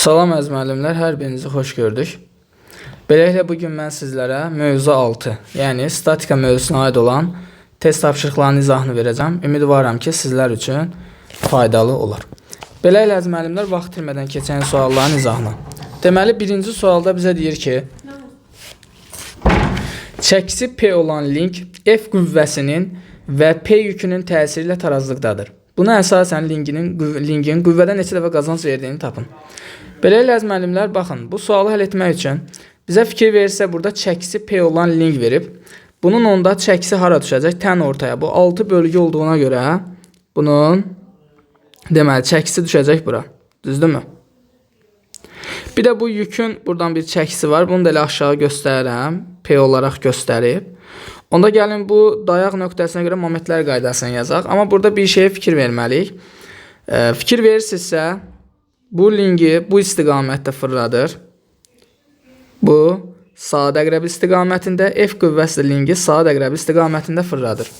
Salam əziz müəllimlər, hər birinizi xoş gördük. Beləliklə bugün mən sizlərə mövzu 6, yəni statika mövzusuna aid olan test tapşırıqlarının izahını verəcəm. Ümidvaram ki, sizlər üçün faydalı olar. Beləliklə əziz müəllimlər, vaxt itirmədən keçən sualların izahına. Deməli, birinci sualda bizə deyir ki, çəkisi P olan link F qüvvəsinin və P yükünün təsiri ilə tarazlıqdadır. Buna əsasən linkin qüvvədən neçə dəfə qazanc verdiyini tapın. Beləliklə əziz müəllimlər, baxın, bu sualı həll etmək üçün bizə fikir verirsə, burada çəkisi P olan link verib. Bunun onda çəkisi hara düşəcək? Tən ortaya. Bu 6 bölgü olduğuna görə bunun deməli çəkisi düşəcək bura. Düzdürmü? Bir də bu yükün buradan bir çəkisi var. Bunu da elə aşağı göstərirəm. P olaraq göstərib. Onda gəlin bu dayaq nöqtəsinə görə momentlər qaydasını yazaq. Amma burada bir şeyə fikir verməliyik. Fikir verirsinizsə, bu linki bu istiqamətdə fırladır. Bu saat əqrəbi istiqamətində, F qüvvəsi linki saat əqrəbi istiqamətində fırladır.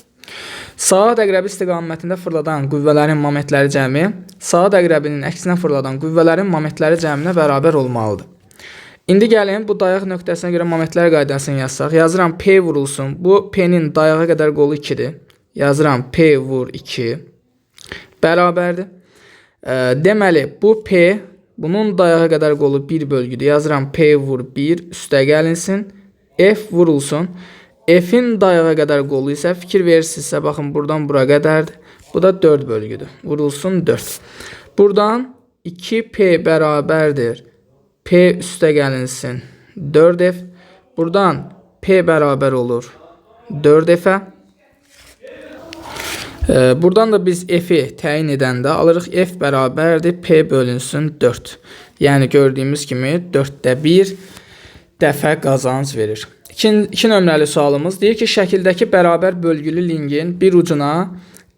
Saat əqrəbi istiqamətində fırladan qüvvələrin momentləri cəmi saat əqrəbinin əksinə fırladan qüvvələrin momentləri cəminə bərabər olmalıdır. İndi gəlin bu dayaq nöqtəsinə görə momentlər qaydasını yazsaq. Yazıram P vurulsun. Bu P-nin dayağa qədər qolu 2-dir. Yazıram P vur 2 bərabərdir. Deməli, bu P, bunun dayağa qədər qolu 1 bölgüdür. Yazıram P vur 1 üstə gəlinsin. F vurulsun. F-in dayağa qədər qolu isə fikir verirsinizsə, baxın, buradan bura qədərdir. Bu da 4 bölgüdür. Vurulsun 4. Buradan 2P bərabərdir. P üstə gəlinsin 4F. Buradan P bərabər olur 4F-ə. Buradan da biz F-i təyin edəndə alırıq. F bərabərdir P bölünsün 4. Yəni gördüyümüz kimi 4də 1 dəfə qazanc verir. 2 nömrəli sualımız deyir ki, şəkildəki bərabər bölgülü linkin bir ucuna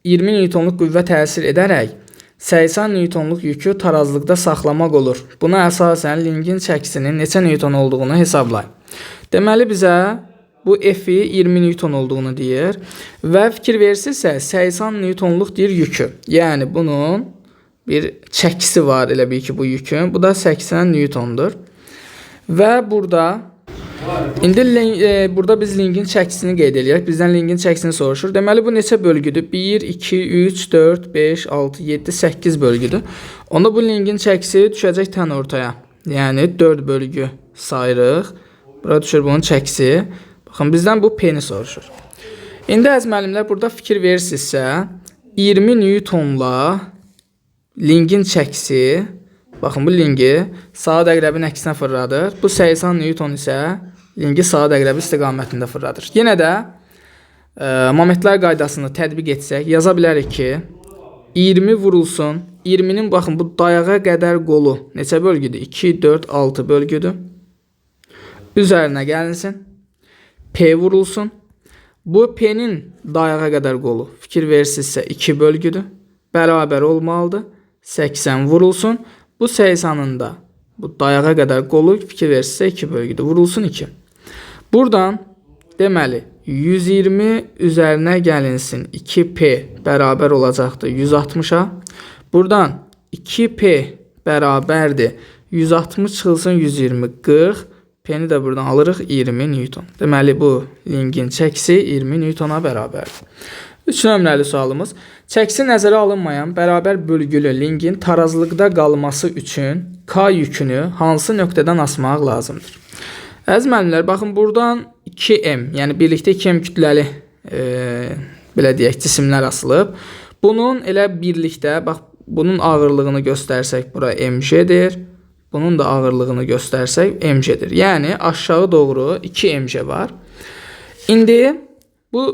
20 Newtonluq qüvvə təsir edərək 80 Newtonluq yükü tarazlıqda saxlamaq olur. Buna əsasən linkin çəkisinin neçə Newton olduğunu hesablayın. Deməli bizə bu F-i 20 Newton olduğunu deyir və fikir verirsinizsə 80 Newtonluq deyir yükü. Yəni bunun bir çəkisi var elə bil ki bu yükün. Bu da 80 Newtondur. Və burada burada biz linkin çəkisini qeyd edirik. Bizdən linkin çəkisini soruşur. Deməli, bu neçə bölgüdür? 1, 2, 3, 4, 5, 6, 7, 8 bölgüdür. Onda bu linkin çəkisi düşəcək tən ortaya. Yəni, 4 bölgü sayırıq. Burada düşür bunun çəkisi. Baxın, bizdən bu P-ni soruşur. İndi əziz müəllimlər, burada fikir verirsinizsə, 20 Newtonla linkin çəkisi, baxın, bu linki saat əqrəbinin əksinə fırladır. Bu 80 Newton isə linki saat əqrəbi istiqamətində fırladır. Yenə də momentlər qaydasını tətbiq etsək, yaza bilərik ki, 20 vurulsun. 20-nin baxın bu dayağa qədər qolu neçə bölgüdür? 2, 4, 6 bölgüdür. Üzərinə gəlinsin. P vurulsun. Bu P-nin dayağa qədər qolu fikir verirsinizsə 2 bölgüdür. Bərabər olmalıdır. 80 vurulsun. Bu 80-ın da bu dayağa qədər qolu fikir verirsinizsə 2 bölgüdür. Vurulsun 2. Buradan deməli 120 üzərinə gəlinsin 2P bərabər olacaqdır 160-a. Buradan 2P bərabərdir 160 çıxılsın 120 40. P-ni də buradan alırıq 20 Newton. Deməli bu linkin çəkisi 20 Newtona bərabərdir. 3 nömrəli sualımız. Çəkisi nəzərə alınmayan bərabər bölgülü linkin tarazlıqda qalması üçün K yükünü hansı nöqtədən asmaq lazımdır? Əziz müəllimlər, baxın, buradan 2M, yəni birlikdə 2M kütləli belə deyək, cisimlər asılıb. Bunun elə birlikdə, bax, bunun ağırlığını göstərsək, bura mg'dir. Bunun da ağırlığını göstərsək, mg'dir. Yəni, aşağı doğru 2mg var. İndi bu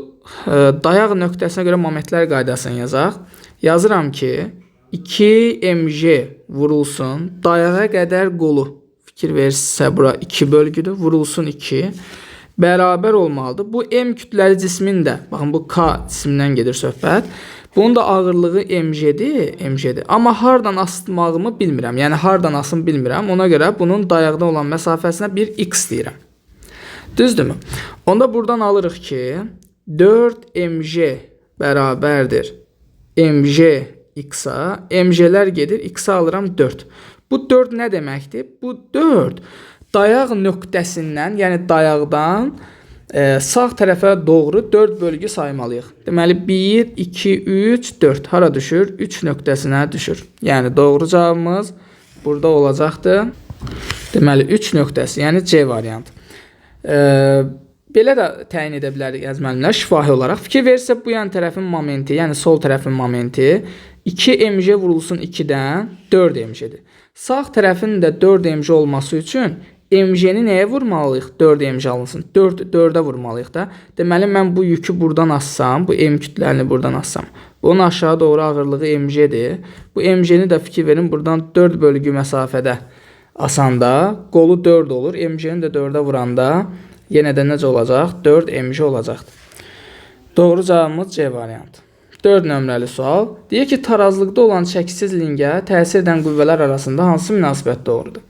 dayaq nöqtəsinə görə momentlər qaydasını yazaq. Yazıram ki, 2mg vurulsun, dayağa qədər qolu fikir verirsə, bura 2 bölgüdür, vurulsun 2, bərabər olmalıdır. Bu M kütləli cismin də, baxın, bu K cismindən gedir söhbət. Bunun da ağırlığı mg'dir. Amma hardan asılmağımı bilmirəm. Yəni, hardan asım bilmirəm. Ona görə bunun dayaqda olan məsafəsinə bir x deyirəm. Düzdürmü? Onda buradan alırıq ki, 4mg bərabərdir mg x-a. Mg'lər gedir, x-a alıram 4. Bu 4 nə deməkdir? Bu 4 dayaq nöqtəsindən, yəni dayaqdan sağ tərəfə doğru 4 bölgü saymalıyıq. Deməli 1, 2, 3, 4 hara düşür? 3 nöqtəsinə düşür. Yəni doğru cavabımız burada olacaqdır. Deməli 3 nöqtəsi, yəni C variantı. Belə də təyin edə bilərik əziz müəllimlər şifahi olaraq. Fikir verirsə bu yan tərəfin momenti, yəni sol tərəfin momenti 2 mj vurulsun 2-dən 4 mj-dir. Sağ tərəfin də 4 mj olması üçün mj-ni nəyə vurmalıyıq? 4 mj alınsın. 4-ə vurmalıyıq da. Deməli mən bu yükü buradan assam, bu m kütləni buradan assam. Bunun aşağı doğru ağırlığı mj-dir. Bu mj-ni də fikir verin buradan 4 bölgü məsafədə asanda qolu 4 olur. mj-ni də 4-ə vuranda yenə də necə olacaq? 4 mj olacaqdır. Doğru cavabımız C variantı. 4 nömrəli sual. Deyir ki, tarazlıqda olan çəkisiz lingə təsir edən qüvvələr arasında hansı münasibət doğrudur?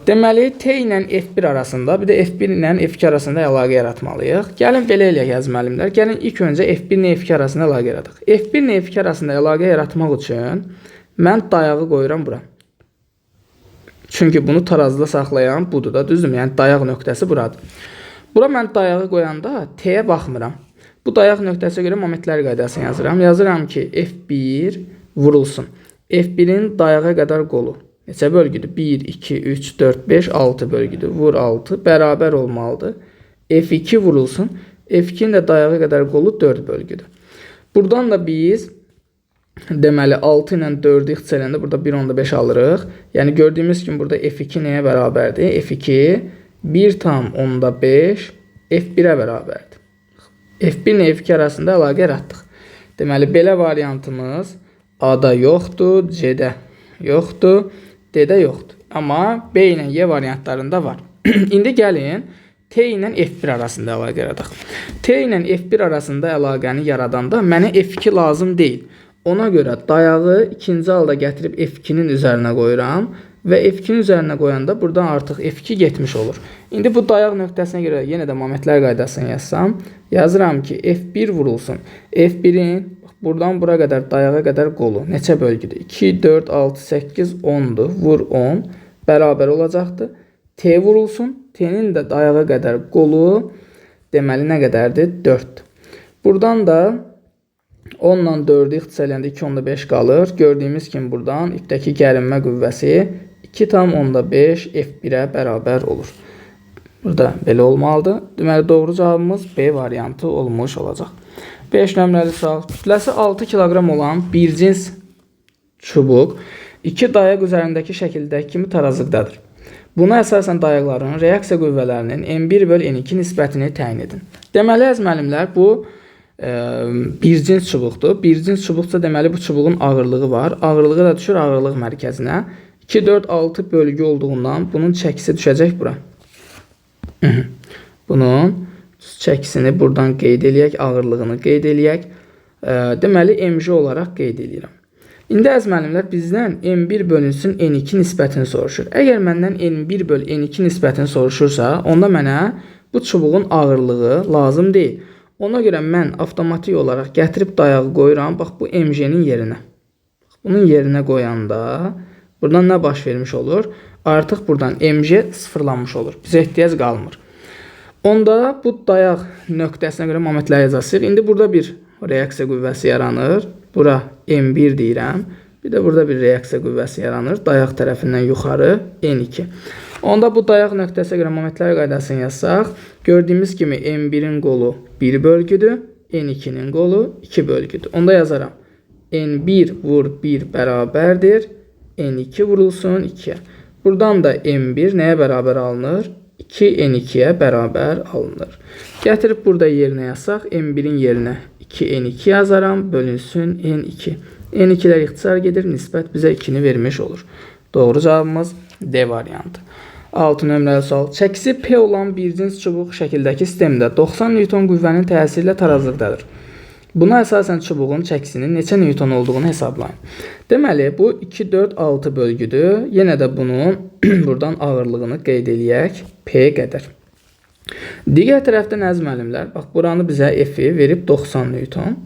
Deməli, T ilə F1 arasında, bir də F1 ilə F2 arasında əlaqə yaratmalıyıq. Gəlin belə eləyək əziz müəllimlər. Gəlin ilk öncə F1 ilə F2 arasında əlaqə yaradıq. F1 ilə F2 arasında əlaqə yaratmaq üçün mən dayağı qoyuram bura. Çünki bunu tarazda saxlayan budur da, düzdür? Yəni dayaq nöqtəsi buradır. Bura mən dayağı qoyanda T-yə baxmıram. Bu dayaq nöqtəsinə görə momentlər qaydasını yazıram. Yazıram ki, F1 vurulsun. F1-in dayağa qədər qolu neçə bölgüdür? 1, 2, 3, 4, 5, 6 bölgüdür. Vur 6 bərabər olmalıdır. F2 vurulsun. F2-in də dayağa qədər qolu 4 bölgüdür. Buradan da biz deməli 6 ilə 4-ü ixtisarəndə burada 1,5 alırıq. Yəni gördüyümüz kimi burada F2 nəyə bərabərdir? F2 1,5 F1-ə bərabərdir. F1 ilə F2 arasında əlaqə yaratdıq. Deməli belə variantımız A-da yoxdur, C-də yoxdur, D-də yoxdur. Amma B ilə Y variantlarında var. İndi gəlin T ilə F1 arasında əlaqə yaradaq. T ilə F1 arasında əlaqəni yaradanda mənə F2 lazım deyil. Ona görə dayağı ikinci halda gətirib F2-nin üzərinə qoyuram və F2-nin üzərinə qoyanda buradan artıq F2 getmiş olur. İndi bu dayaq nöqtəsinə görə yenə də momentlər qaydasını yazsam, yazıram ki, F1 vurulsun. F1-in buradan bura qədər dayağa qədər qolu neçə bölgüdür? 2, 4, 6, 8, 10-dur. Vur 10 bərabər olacaqdır. T vurulsun. T-nin də dayağa qədər qolu deməli nə qədərdir? 4-dür. Buradan da 10 ilə 4-ü ixtisarləndə 2,5 qalır. Gördüyümüz kimi buradan ipdəki gərinmə qüvvəsi 2,5 F1-ə bərabər olur. Burada belə olmalıdır. Deməli, doğru cavabımız B variantı olmuş olacaq. 5 nömrəli sual. Kütləsi 6 kiloqram olan bir cins çubuq 2 dayaq üzərindəki şəkildəki kimi tarazlıqdadır. Buna əsasən dayaqların reaksiya qüvvələrinin N1/N2 nisbətini təyin edin. Deməli, əziz müəllimlər, bu bir cins çubuqdur. Bir cins çubuqsa deməli bu çubuğun ağırlığı var. Ağırlığı da düşür ağırlıq mərkəzinə. 2, 4, 6 bölgü olduğundan bunun çəkisi düşəcək bura. Bunun çəkisini buradan qeyd eləyək, ağırlığını qeyd eləyək. Deməli, mj olaraq qeyd eləyirəm. İndi əziz müəllimlər bizdən N1 bölünsün N2 nisbətini soruşur. Əgər məndən N1 böl N2 nisbətini soruşursa, onda mənə bu çubuğun ağırlığı lazım deyil. Ona görə mən avtomatik olaraq gətirib dayağı qoyuram. Bax, bu mj-nin yerinə. Bunun yerinə qoyanda buradan nə baş vermiş olur? Artıq buradan mj sıfırlanmış olur. Bizə ehtiyac qalmır. Onda bu dayaq nöqtəsinə görə momentlər yazacağıq. İndi burada bir reaksiya qüvvəsi yaranır. Bura M1 deyirəm. Bir də burada bir reaksiya qüvvəsi yaranır. Dayaq tərəfindən yuxarı N2. Onda bu dayaq nöqtəsinə görə momentlər qaydasını yazsaq, gördüyümüz kimi M1-in qolu 1 bölgüdür, N2-nin qolu 2 bölgüdür. Onda yazaram. N1 vur 1 bərabərdir. N2 vurulsun 2-yə. Buradan da M1 nəyə bərabər alınır? 2 N2-yə bərabər alınır. Gətirib burada yerinə yazsaq, M1-in yerinə 2 N2 yazaram, bölünsün N2. N2-lər ixtisar gedir, nisbət bizə 2-ni vermiş olur. Doğru cavabımız D variantı. 6 nömrəli sual. Çəkisi P olan bir cins çubuq şəkildəki sistemdə 90 Newton qüvvənin təsiri ilə tarazlıqdadır. Buna əsasən çubuğun çəkisinin neçə Newton olduğunu hesablayın. Deməli, bu 2, 4, 6 bölgüdür. Yenə də bunun buradan ağırlığını qeyd eləyək. P qədər. Digər tərəfdən əziz müəllimlər, bax, buranı bizə F-i verib 90 Newton.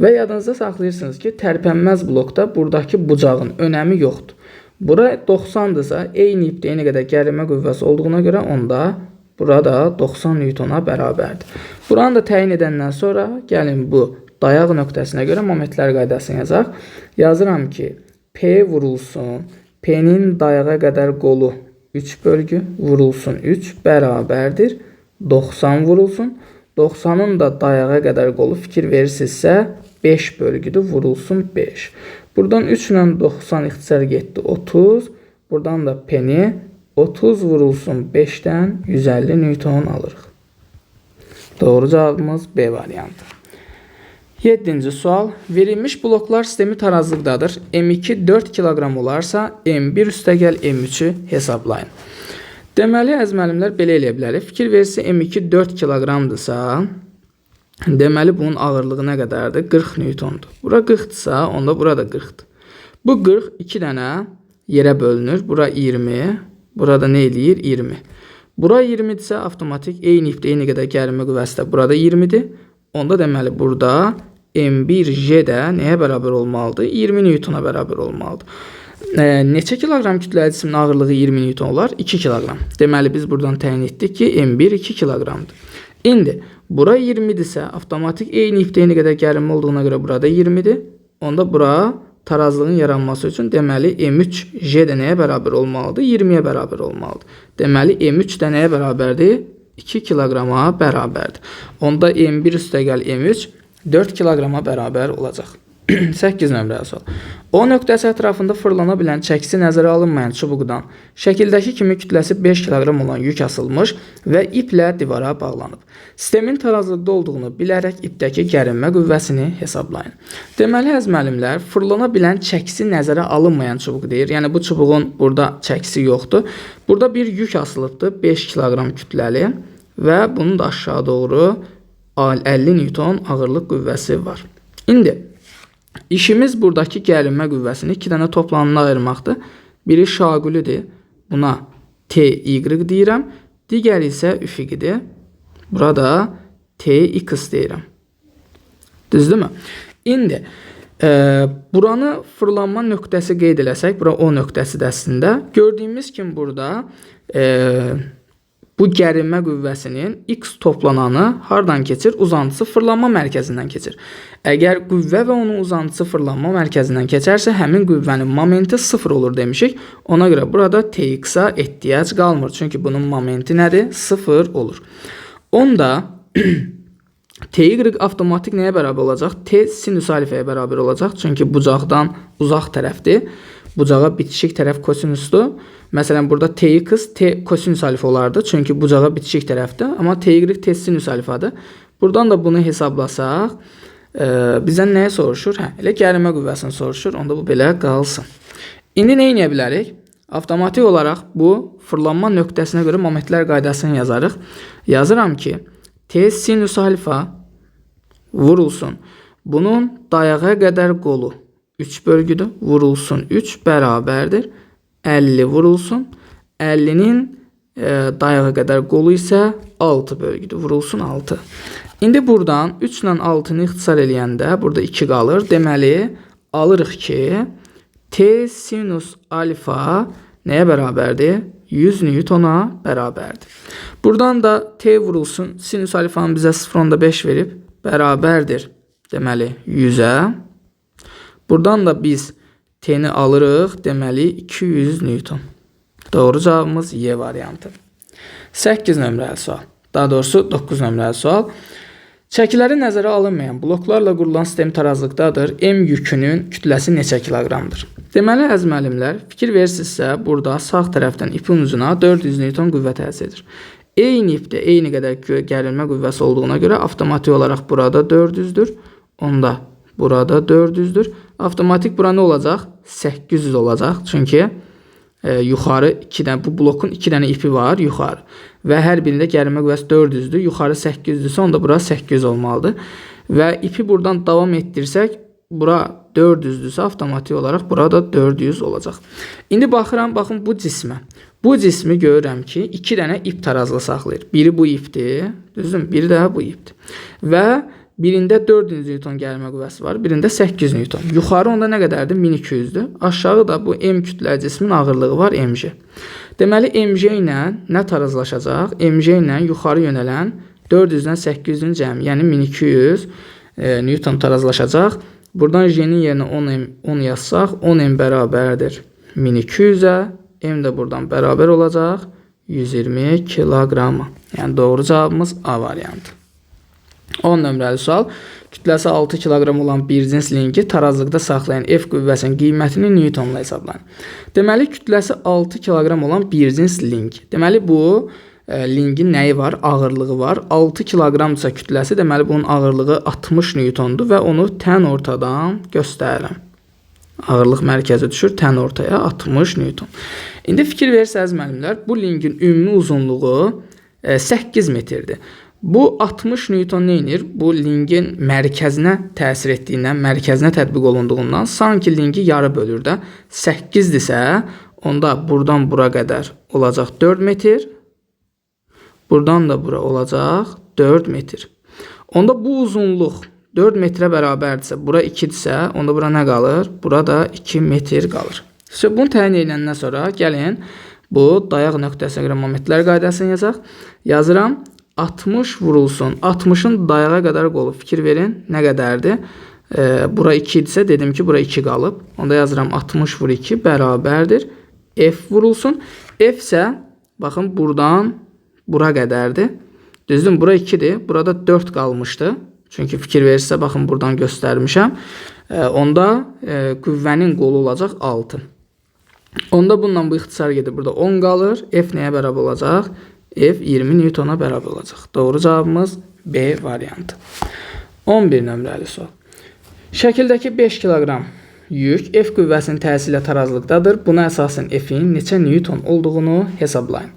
Və yadınızda saxlayırsınız ki, tərpənməz blokda buradakı bucağın önəmi yoxdur. Bura 90-dırsa, eyni ipdə eyni qədər gərilmə qüvvəsi olduğuna görə onda burada 90 Newtona bərabərdir. Buranı da təyin edəndən sonra gəlin bu dayaq nöqtəsinə görə momentlər qaydasını yazaq. Yazıram ki, P vurulsun, P-nin dayağa qədər qolu 3 bölgü vurulsun 3 bərabərdir. 90 vurulsun. 90-ın da dayağa qədər qolu fikir verirsinizsə 5 bölgüdür vurulsun 5. Buradan 3 ilə 90 ixtisar getdi 30. Buradan da P-ni 30 vurulsun 5-dən 150 Newton alırıq. Doğru cavabımız B variantı. 7-ci sual. Verilmiş bloklar sistemi tarazlıqdadır. M2 4 kilogram olarsa M1 üstəgəl M3'ü hesablayın. Deməli, əzməlimlər belə eləyə bilərik. Fikir versə M2 4 kilogramdırsa, deməli bunun ağırlığı nə qədərdir? 40 Newtondur. Bura 40-dırsa, onda bura da 40-dır. Bu 40 2 dənə yerə bölünür. Bura 20, burada nə eləyir? 20. Bura 20-dirsə, avtomatik eyni ipdə eyni qədər gərilmə qüvvəsi də burada 20-dir. Onda deməli burada M1J də nəyə bərabər olmalıdır? 20 Newtona bərabər olmalıdır. Neçə kilogram kütləli cismin ağırlığı 20 Newton olar? 2 kilogram. Deməli biz buradan təyin etdik ki, M1 2 kilogramdır. İndi bura 20-dirsə, avtomatik eyni ipdə eyni qədər gərilmə olduğuna görə burada 20-dir. Onda bura tarazlığın yaranması üçün deməli M3J də nəyə bərabər olmalıdır? 20-yə bərabər olmalıdır. Deməli M3 də nəyə bərabərdir? 2 kilograma bərabərdir. Onda M1 üstəgəl M3 4 kilograma bərabər olacaq. 8 nömrəli sual. O nöqtəsi ətrafında fırlana bilən çəkisi nəzərə alınmayan çubuqdan şəkildəki kimi kütləsi 5 kilogram olan yük asılmış və iplə divara bağlanıb. Sistemin tarazlıqda olduğunu bilərək ipdəki gərilmə qüvvəsini hesablayın. Deməli, əzməlimlər, fırlana bilən çəkisi nəzərə alınmayan çubuq deyir. Yəni, bu çubuğun burada çəkisi yoxdur. Burada bir yük asılıbdır, 5 kilogram kütləli və bunun da aşağı doğru 50 Newton ağırlıq qüvvəsi var. İndi, İşimiz buradakı gərilmə qüvvəsini 2 dənə toplamına ayırmaqdır. Biri şaqülüdür. Buna TY deyirəm. Digəri isə üfüqidir. Burada TX deyirəm. Düzdürmü? İndi buranı fırlanma nöqtəsi qeyd eləsək, bura O nöqtəsidir əslində. Gördüyümüz kimi burada bu gərilmə qüvvəsinin X toplananı hardan keçir? Uzantısı fırlanma mərkəzindən keçir. Əgər qüvvə və onun uzantısı fırlanma mərkəzindən keçərsə, həmin qüvvənin momenti 0 olur demişik. Ona görə burada TX-a ehtiyac qalmır. Çünki bunun momenti nədir? 0 olur. Onda TY avtomatik nəyə bərabər olacaq? T sinüs alifaya bərabər olacaq. Çünki bucaqdan uzaq tərəfdir. Bucağa bitişik tərəf kosinüsdür. Məsələn, burada TX T kosinüs alfa olardı. Çünki bucağa bitişik tərəfdir. Amma TY T sinüs alfadır. Buradan da bunu hesablasaq, bizdən nəyə soruşur? Elə gərilmə qüvvəsini soruşur. Onda bu belə qalsın. İndi nə edə bilərik? Avtomatik olaraq bu fırlanma nöqtəsinə görə momentlər qaydasını yazarıq. Yazıram ki, T sinüs alfa vurulsun. Bunun dayağa qədər qolu 3 bölgüdür. Vurulsun 3 bərabərdir. 50 vurulsun. 50-nin dayağa qədər qolu isə 6 bölgüdür. Vurulsun 6. İndi buradan 3 ilə 6-nı ixtisar eləyəndə burada 2 qalır. Deməli, alırıq ki, T sinus alfa nəyə bərabərdir? 100 Newtona bərabərdir. Buradan da T vurulsun. Sinus alfanın bizə 0.5 verib. Bərabərdir. Deməli, 100-ə. Buradan da biz T-ni alırıq. Deməli, 200 Newton. Doğru cavabımız Y variantı. 8 nömrəli sual. Daha doğrusu 9 nömrəli sual. Çəkiləri nəzərə alınmayan bloklarla qurulan sistem tarazlıqdadır. M yükünün kütləsi neçə kiloqramdır? Deməli, əzməlimlər, fikir verirsinizsə, burada sağ tərəfdən ipin ucuna 400 Newton qüvvə təsir edir. Eyni ipdə eyni qədər gərilmə qüvvəsi olduğuna görə avtomatik olaraq burada 400-dür. Onda burada 400-dür. Avtomatik bura nə olacaq? 800 olacaq. Çünki yuxarı 2 dənə, bu blokun 2 dənə ipi var yuxarı. Və hər birində gərilmə qüvvəsi 400-dür. Yuxarı 800-dürsə, onda bura 800 olmalıdır. Və ipi buradan davam etdirsək, bura 400-dürsə, avtomatik olaraq burada 400 olacaq. İndi baxıram, baxın bu cismə. Bu cismi görürəm ki, 2 dənə ip tarazlı saxlayır. Biri bu ipdir, düzdür? Biri də bu ipdir. Və birində 400 Newton gərilmə qüvvəsi var, birində 800 Newton. Yuxarı onda nə qədərdir? 1200-dür. Aşağı da bu M kütləli cismin ağırlığı var, mg. Deməli, mg ilə nə tarazlaşacaq? Mg ilə yuxarı yönələn 400-dən 800-ün cəmi, yəni 1200 Newton tarazlaşacaq. Buradan J-nin yerinə 10 yazsaq, 10M bərabərdir 1200-ə, M də buradan bərabər olacaq 120 kiloqrama. Yəni, doğru cavabımız A variantı. 10 nömrəli sual. Kütləsi 6 kiloqram olan bir cins lingi tarazlıqda saxlayan F qüvvəsinin qiymətini Newtonla hesablayın. Deməli, kütləsi 6 kiloqram olan bir cins ling. Deməli, bu lingin nəyi var? Ağırlığı var. 6 kiloqramsa kütləsi, deməli, bunun ağırlığı 60 Newtondur və onu tən ortadan göstərirəm. Ağırlıq mərkəzi düşür, tən ortaya 60 Newton. İndi fikir verirsəniz müəllimlər, bu lingin ümumi uzunluğu 8 metrdir. Bu 60 Newton neynir? Bu lingin mərkəzinə təsir etdiyindən, mərkəzinə tətbiq olunduğundan sanki lingi yarı bölür də. 8-dirsə, onda buradan bura qədər olacaq 4 metr. Buradan da bura olacaq 4 metr. Onda bu uzunluq 4 metrə bərabərdirsə, bura 2-dirsə, onda bura nə qalır? Burada 2 metr qalır. Bunu təyin edəndən sonra gəlin bu dayaq nöqtəsinə görə momentlər qaydasını yazaq. Yazıram. 60 vurulsun. 60-ın dayağa qədər qolu. Fikir verin, nə qədərdir? Bura 2 idisə, dedim ki, bura 2 qalıb. Onda yazıram 60 vur 2 bərabərdir. F vurulsun. F isə, baxın, buradan bura qədərdir. Düzdür, bura 2-dir. Burada 4 qalmışdı. Çünki fikir verirsə, baxın, buradan göstərmişəm. Onda qüvvənin qolu olacaq 6. Onda bununla bu ixtisar gedir. Burada 10 qalır. F nəyə bərabər olacaq? F 20 Newtona bərabər olacaq. Doğru cavabımız B variantı. 11 nömrəli sual. Şəkildəki 5 kiloqram yük F qüvvəsinin təsiri ilə tarazlıqdadır. Buna əsasən F-in neçə Newton olduğunu hesablayın.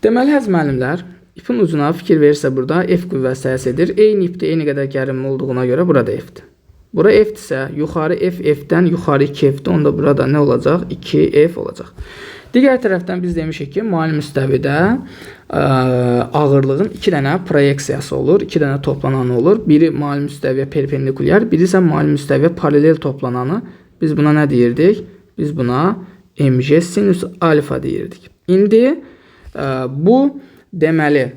Deməli, həz müəllimlər, ipin ucuna fikir verirsə burada F qüvvəsi təsir edir. Eyni ipdə eyni qədər gərilmə olduğuna görə burada F-dir. Bura F-dirsə, yuxarı F, F-dən yuxarı 2F-dir. Onda burada nə olacaq? 2F olacaq. Digər tərəfdən biz demişik ki, mail müstəvidə ağırlığın 2 dənə proyeksiyası olur, 2 dənə toplananı olur. Biri mail müstəviyə perpendikulyar, biri isə mail müstəviyə paralel toplananı. Biz buna nə deyirdik? Biz buna mg sinüs alfa deyirdik. İndi bu deməli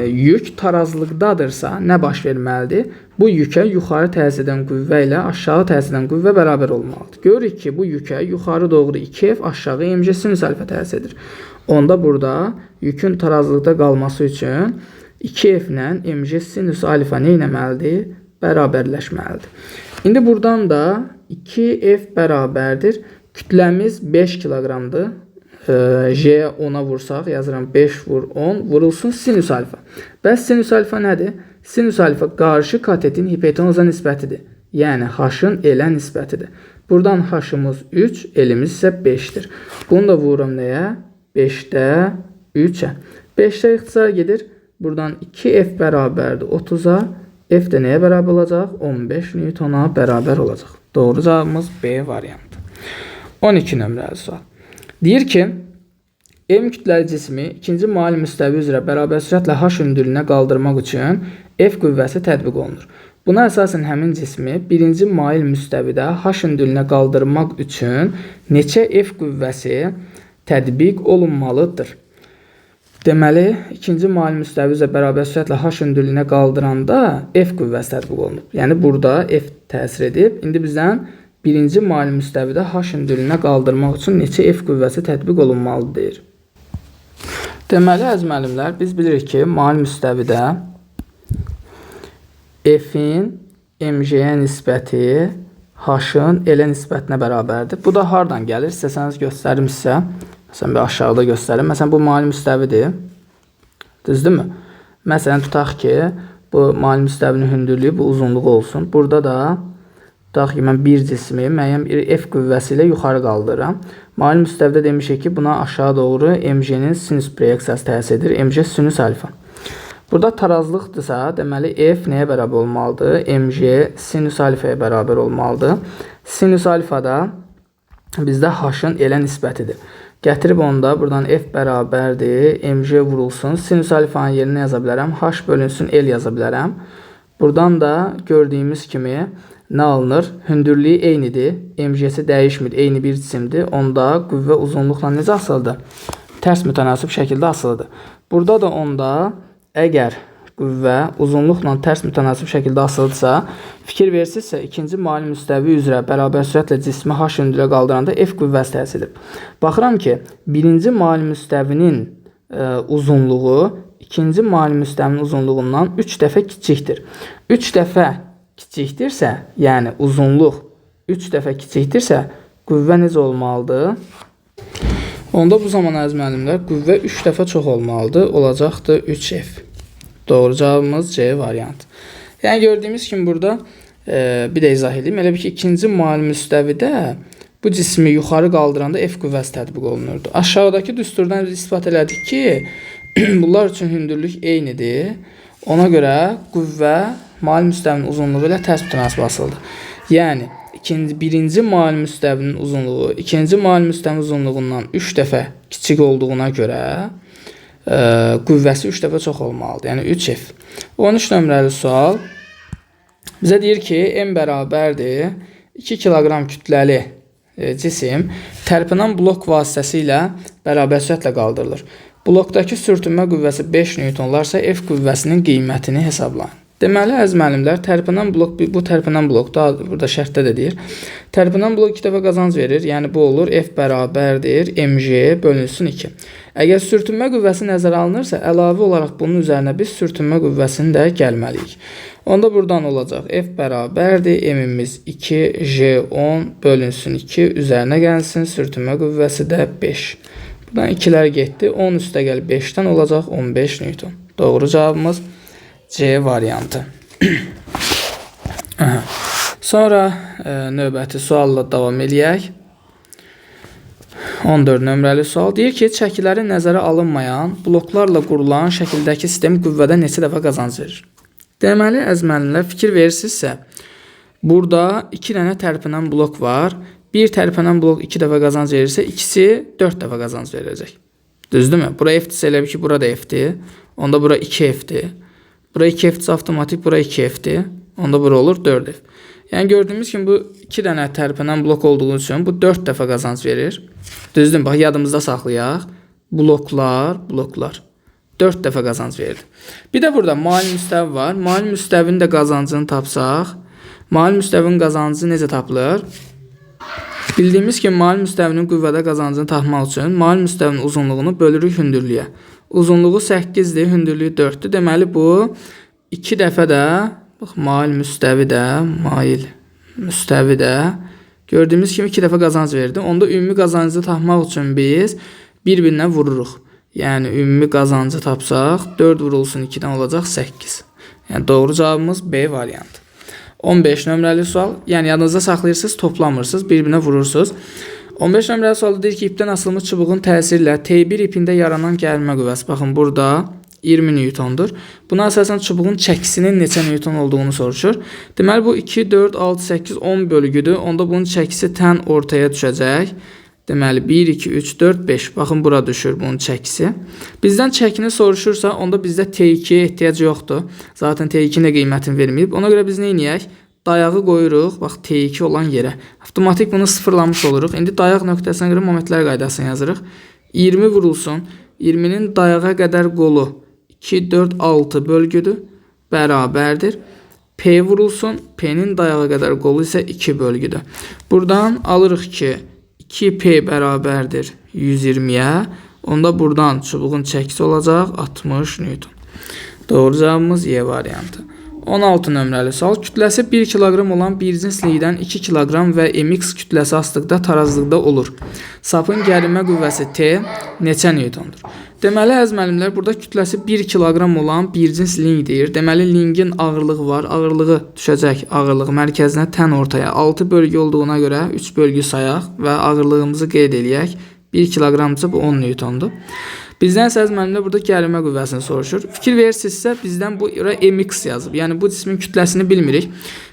yük tarazlıqdadırsa nə baş verməlidir? Bu yükə yuxarı təsir edən qüvvə ilə aşağı təsir edən qüvvə bərabər olmalıdır. Görürük ki, bu yükə yuxarı doğru 2F, aşağı mg sinüs alfa təsir edir. Onda burada yükün tarazlıqda qalması üçün 2F ilə mg sinüs alfa nə etməlidir? Bərabərləşməlidir. İndi buradan da 2F bərabərdir. Kütləmiz 5 kiloqramdır. J 10'a vursaq, yazıram 5 vur 10, vurulsun sinüs alfa. Bəs sinüs alfa nədir? Sinüs alfa qarşı katetin hipotenuza nisbətidir. Yəni H-ın L-ə nisbətidir. Buradan H-ımız 3, L-imiz isə 5'dir. Bunu da vururam nəyə? 5'də 3'ə. 5'də ixtisar gedir. Buradan 2F bərabərdir 30'a. F də nəyə bərabər olacaq? 15 Newtona bərabər olacaq. Doğru cavabımız B variantı. 12 nömrəli sual. Deyir ki, M kütləli cismi ikinci mail müstəvi üzrə bərabər sürətlə H hündürlüyünə qaldırmaq üçün F qüvvəsi tətbiq olunur. Buna əsasən həmin cismi birinci mail müstəvidə H hündürlüyünə qaldırmaq üçün neçə F qüvvəsi tətbiq olunmalıdır? Deməli, ikinci mail müstəvi üzrə bərabər sürətlə H hündürlüyünə qaldıranda F qüvvəsi tətbiq olunur. Yəni burada F təsir edib. İndi bizdən birinci mail müstəvidə H hündürlüyünə qaldırmaq üçün neçə F qüvvəsi tətbiq olunmalıdır deyir. Deməli, əziz müəllimlər, biz bilirik ki, mail müstəvidə F-in mg-yə nisbəti H-ın L-ə nisbətinə bərabərdir. Bu da hardan gəlir? İstəsəniz göstərim sizə. Məsələn, bir aşağıda göstərim. Məsələn, bu mail müstəvidir. Düzdürmü? Məsələn, tutaq ki, bu mail müstəvinin hündürlüyü, bu uzunluğu olsun. Burada da tutaq ki, mən bir cismi müəyyən bir F qüvvəsi ilə yuxarı qaldırıram. Mail müstəvidə demişik ki, buna aşağı doğru mg-nin sinüs proyeksiyası təsir edir. Mg sinüs alfa. Burada tarazlıqdırsa, deməli F nəyə bərabər olmalıdır? Mg sinüs alfaya bərabər olmalıdır. Sinüs alfa da bizdə H-ın L-ə nisbətidir. Gətirib onda buradan F bərabərdir. Mg vurulsun. Sinüs alfanın yerinə yaza bilərəm. H bölünsün L yaza bilərəm. Buradan da gördüyümüz kimi nə alınır? Hündürlüyü eynidir. MG'si dəyişmir. Eyni bir cisimdir. Onda qüvvə uzunluqla necə asılıdır? Tərs mütənasib şəkildə asılıdır. Burada da onda əgər qüvvə uzunluqla tərs mütənasib şəkildə asılıdırsa, fikir versinizsə, ikinci mali müstəvi üzrə bərabər sürətlə cismi H hündürlüyə qaldıranda F qüvvəsi təsir edir. Baxıram ki, birinci mali müstəvinin uzunluğu ikinci mali müstəvinin uzunluğundan 3 dəfə kiçikdir. 3 dəfə kiçikdirsə, yəni uzunluq 3 dəfə kiçikdirsə, qüvvə necə olmalıdır? Onda bu zaman əziz müəllimlər, qüvvə 3 dəfə çox olmalıdır. Olacaqdır 3F. Doğru cavabımız C variantı. Yəni gördüyümüz kimi burada bir də izah edeyim. Elə bir ki, ikinci mali müstəvidə bu cismi yuxarı qaldıranda F qüvvəsi tətbiq olunurdu. Aşağıdakı düsturdan biz isbat elədik ki, bunlar üçün hündürlük eynidir. Ona görə qüvvə mali müstəvinin uzunluğu ilə tərs mütənasib asılıdır. Yəni birinci mali müstəvinin uzunluğu ikinci mali müstəvinin uzunluğundan 3 dəfə kiçik olduğuna görə qüvvəsi 3 dəfə çox olmalıdır. Yəni 3F. 13 nömrəli sual bizə deyir ki, M bərabərdir 2 kiloqram kütləli cisim tərpənən blok vasitəsilə bərabər sürətlə qaldırılır. Blokdakı sürtünmə qüvvəsi 5 newtonlarsa F qüvvəsinin qiymətini hesablayın. Deməli, əziz müəllimlər, tərpənən blok, bu tərpənən blokda, burada şərtdə də deyir, tərpənən blok 2 dəfə qazanc verir. Yəni, bu olur F bərabərdir mg bölünsün 2. Əgər sürtünmə qüvvəsi nəzərə alınırsa, əlavə olaraq bunun üzərinə biz sürtünmə qüvvəsini də gəlməliyik. Onda buradan olacaq F bərabərdir, M-imiz 2, J 10 bölünsün 2, üzərinə gəlsin, sürtünmə qüvvəsi də 5. Buradan 2'lər getdi, 10 üstə gəl 5'dən olacaq 15 newton. Doğru cavabımız C variantı. Sonra növbəti sualla davam eləyək. 14 nömrəli sual deyir ki, çəkiləri nəzərə alınmayan bloklarla qurulan şəkildəki sistem qüvvədə neçə dəfə qazanc verir? Deməli, əziz müəllimlər, fikir verirsinizsə, burada 2 dənə tərpənən blok var. Bir tərpənən blok 2 dəfə qazanc verirsə, ikisi 4 dəfə qazanc verəcək. Düzdürmü? Bura F-dirsə elə bir ki, bura da F-dir. Onda bura 2F-dir. Bura 2F-dirsə avtomatik, bura 2F-dir. Onda bura olur 4F. Yəni gördüyümüz kimi bu 2 dənə tərpənən blok olduğu üçün bu 4 dəfə qazanc verir. Düzdür, bax yadımızda saxlayaq. Bloklar. 4 dəfə qazanc verir. Bir də burada mali müstəvi var. Mali müstəvinin də qazancını tapsaq, mali müstəvinin qazancı necə tapılır? Bildiyimiz kimi mali müstəvinin qüvvədə qazancını tapmaq üçün mali müstəvinin uzunluğunu bölürük hündürlüyə. Uzunluğu 8-dir, hündürlüyü 4-dür. Deməli bu 2 dəfə də bax mali müstəvi də gördüyümüz kimi 2 dəfə qazanc verdi. Onda ümumi qazancı tapmaq üçün biz bir-birinə vururuq. Yəni ümumi qazancı tapsaq 4 vurulsun 2-dən olacaq 8. Yəni doğru cavabımız B variantı. 15 nömrəli sual, yəni yadınızda saxlayırsınız, toplamırsınız, bir-birinə vurursunuz. 15 nömrəli sualda deyir ki, ipdən asılmış çubuğun təsirlə T1 ipində yaranan gərilmə qüvvəsi. Baxın, burada 20 newtondur. Buna əsasən çubuğun çəkisinin neçə newton olduğunu soruşur. Deməli, bu 2, 4, 6, 8, 10 bölgüdür. Onda bunun çəkisi tən ortaya düşəcək. Deməli, 1, 2, 3, 4, 5. Baxın, bura düşür bunun çəkisi. Bizdən çəkini soruşursa, onda bizdə T2'ye ehtiyac yoxdur. Zaten T2'nin də qiymətini verməyib. Ona görə biz nə edək? Dayağı qoyuruq, bax, T2 olan yerə. Avtomatik bunu sıfırlamış oluruq. İndi dayaq nöqtəsinə görə momentlər qaydasını yazırıq. 20 vurulsun. 20'nin dayağa qədər qolu 2, 4, 6 bölgüdür. Bərabərdir. P vurulsun. P'nin dayağa qədər qolu isə 2 bölgüdür. Buradan alırıq ki, 2P bərabərdir 120'yə. Onda buradan çubuğun çəkisi olacaq 60 newton. Doğru cavabımız Y variantı. 16 nömrəli sual. Kütləsi 1 kiloqram olan bir cinslikdən 2 kiloqram və MX kütləsi astıqda tarazlıqda olur. Sapın gərilmə qüvvəsi T neçə newtondur? Deməli, əziz müəllimlər, burada kütləsi 1 kiloqram olan bir cins lingdir. Deməli, lingin ağırlığı var. Ağırlığı düşəcək ağırlıq mərkəzinə tən ortaya. 6 bölgü olduğuna görə 3 bölgü sayaq və ağırlığımızı qeyd eləyək. 1 kiloqramcı bu 10 newtondur. Bizdən isə əziz müəllimlər burada gərilmə qüvvəsini soruşur. Fikir verirsinizsə, bizdən bu MX yazıb. Yəni bu cismin kütləsini bilmirik.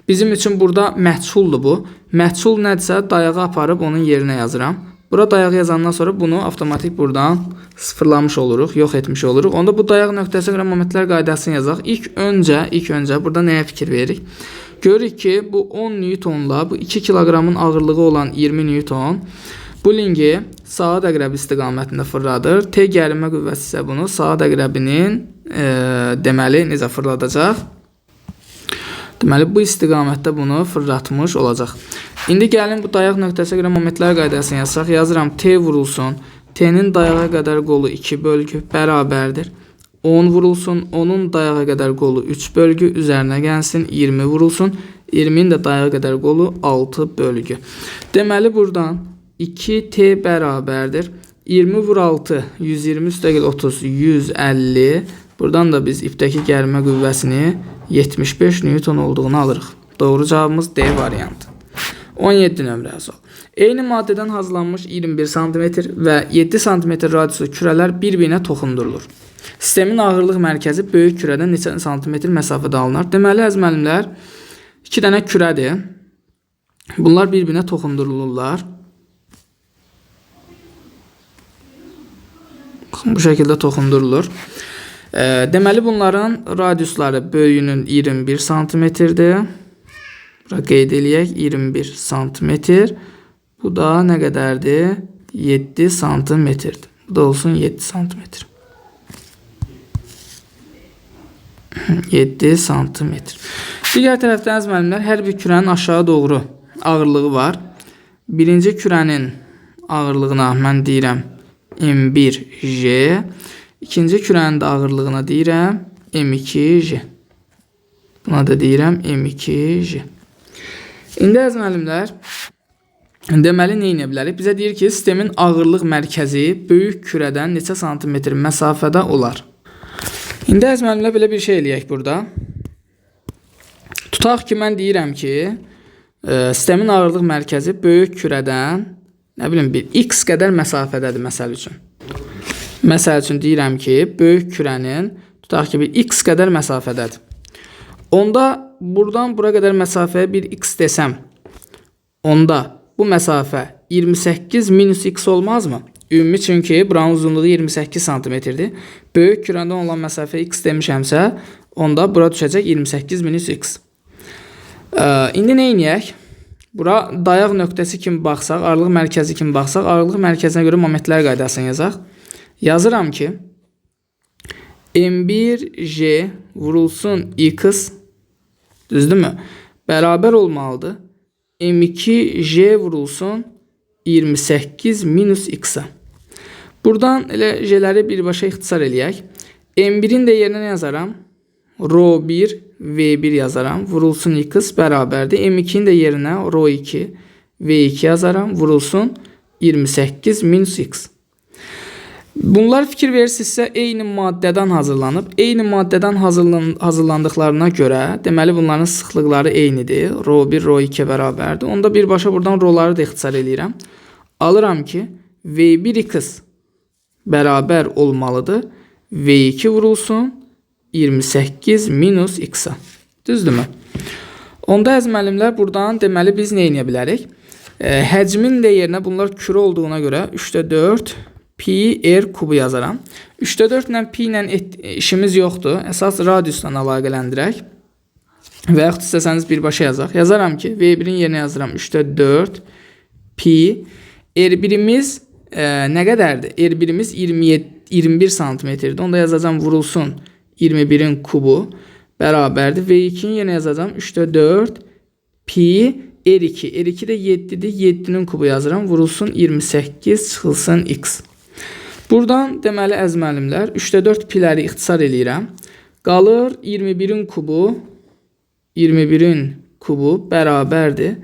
Bizim üçün burada məchuldur bu. Məchul nədirsə dayağı aparıb onun yerinə yazıram. Bura dayaq yazandan sonra bunu avtomatik buradan sıfırlamış oluruq, yox etmiş oluruq. Onda bu dayaq nöqtəsi görə momentlər qaydasını yazaq. İlk öncə burada nəyə fikir veririk? Görürük ki, bu 10 Newtonla bu 2 kiloqramın ağırlığı olan 20 Newton bu lingi saat əqrəbi istiqamətində fırladır. T gərilmə qüvvəsi isə bunu saat əqrəbinin deməli necə fırladacaq? Deməli bu istiqamətdə bunu fırlatmış olacaq. İndi gəlin bu dayaq nöqtəsi görə momentlər qaydasını yazsaq. Yazıram T vurulsun. T'nin dayağa qədər qolu 2 bölgü bərabərdir. 10 vurulsun. 10'un dayağa qədər qolu 3 bölgü üzərinə gəlsin. 20 vurulsun. 20'nin də dayağa qədər qolu 6 bölgü. Deməli buradan 2T bərabərdir. 20 vur 6, 120 üstəgəl 30, 150. Buradan da biz ipdəki gərilmə qüvvəsini 75 Newton olduğunu alırıq. Doğru cavabımız D variantı. 17 nömrəyə sual. Eyni maddədən hazırlanmış 21 cm və 7 cm radiuslu kürələr bir-birinə toxundurulur. Sistemin ağırlıq mərkəzi böyük kürədən neçə santimetr məsafədə alınır? Deməli, əziz müəllimlər, 2 dənə kürədir. Bunlar bir-birinə toxundurulurlar. Bu şəkildə toxundurulur. Deməli, bunların radiusları böyüyünün 21 cm-dir. Bura qeyd eləyək, 21 cm. Bu da nə qədərdir? 7 cm-dir. Bu da olsun 7 cm. 7 cm. Digər tərəfdən əziz müəllimlər, hər bir kürənin aşağı doğru ağırlığı var. Birinci kürənin ağırlığına mən deyirəm M1J. İkinci kürənin də ağırlığına deyirəm M2J. Buna da deyirəm M2J. İndi əziz müəllimlər, deməli nə edə bilərik? Bizə deyir ki, sistemin ağırlıq mərkəzi böyük kürədən neçə santimetr məsafədə olar? İndi əziz müəllimlər, belə bir şey eləyək burada. Tutaq ki, mən deyirəm ki, sistemin ağırlıq mərkəzi böyük kürədən nə bilim bir x qədər məsafədədir məsəl üçün. Məsəl üçün deyirəm ki, böyük kürənin tutaq ki, bir x qədər məsafədədir. Onda buradan bura qədər məsafəyə bir x desəm, onda bu məsafə 28 minus x olmazmı? Ümumi çünki buranın uzunluğu 28 cm-dir. Böyük kürədən olan məsafə x demişəmsə, onda bura düşəcək 28 minus x. İndi nə edək? Bura dayaq nöqtəsi kimi baxsaq, ağırlıq mərkəzi kimi baxsaq, ağırlıq mərkəzinə görə momentlər qaydasını yazaq. Yazıram ki, M1J vurulsun x, düzdürmü? Bərabər olmalıdır. M2J vurulsun 28 minus x-a. Buradan elə J'ləri birbaşa ixtisar eləyək. M1'in də yerinə yazaram. Rho1, V1 yazaram. Vurulsun x bərabərdir. M2'in də yerinə Rho2, V2 yazaram. Vurulsun 28 minus x. Bunlar fikir verirsinizsə eyni maddədən hazırlanıb. Eyni maddədən hazırlandıqlarına görə deməli bunların sıxlıqları eynidir. Rho1, Rho2 bərabərdir. Onda birbaşa buradan Rho'ları da ixtisar eləyirəm. Alıram ki, V1x bərabər olmalıdır. V2 vurulsun 28 minus x-a. Düzdürmü? Onda əziz müəllimlər, buradan deməli biz nə edə bilərik? Həcmin də yerinə bunlar kürə olduğuna görə 3/4 pi r kubu yazaram. 3/4 ilə pi ilə işimiz yoxdur. Əsas radiusla əlaqələndirək. Və yaxud istəsəniz birbaşa yazaq. Yazaram ki, V1'in yerinə yazıram 3/4 pi. R1'imiz nə qədərdir? R1'imiz 21 cm-dir. Onda yazacağım vurulsun 21'in kubu bərabərdir. V2'in yerinə yazacağım 3/4 pi R2. R2 də 7'dir. 7'nin kubu yazıram. Vurulsun 28 çıxılsın x. Buradan deməli əziz müəllimlər 3/4 piləri ixtisar eləyirəm. Qalır 21'in kubu. 21'in kubu bərabərdir.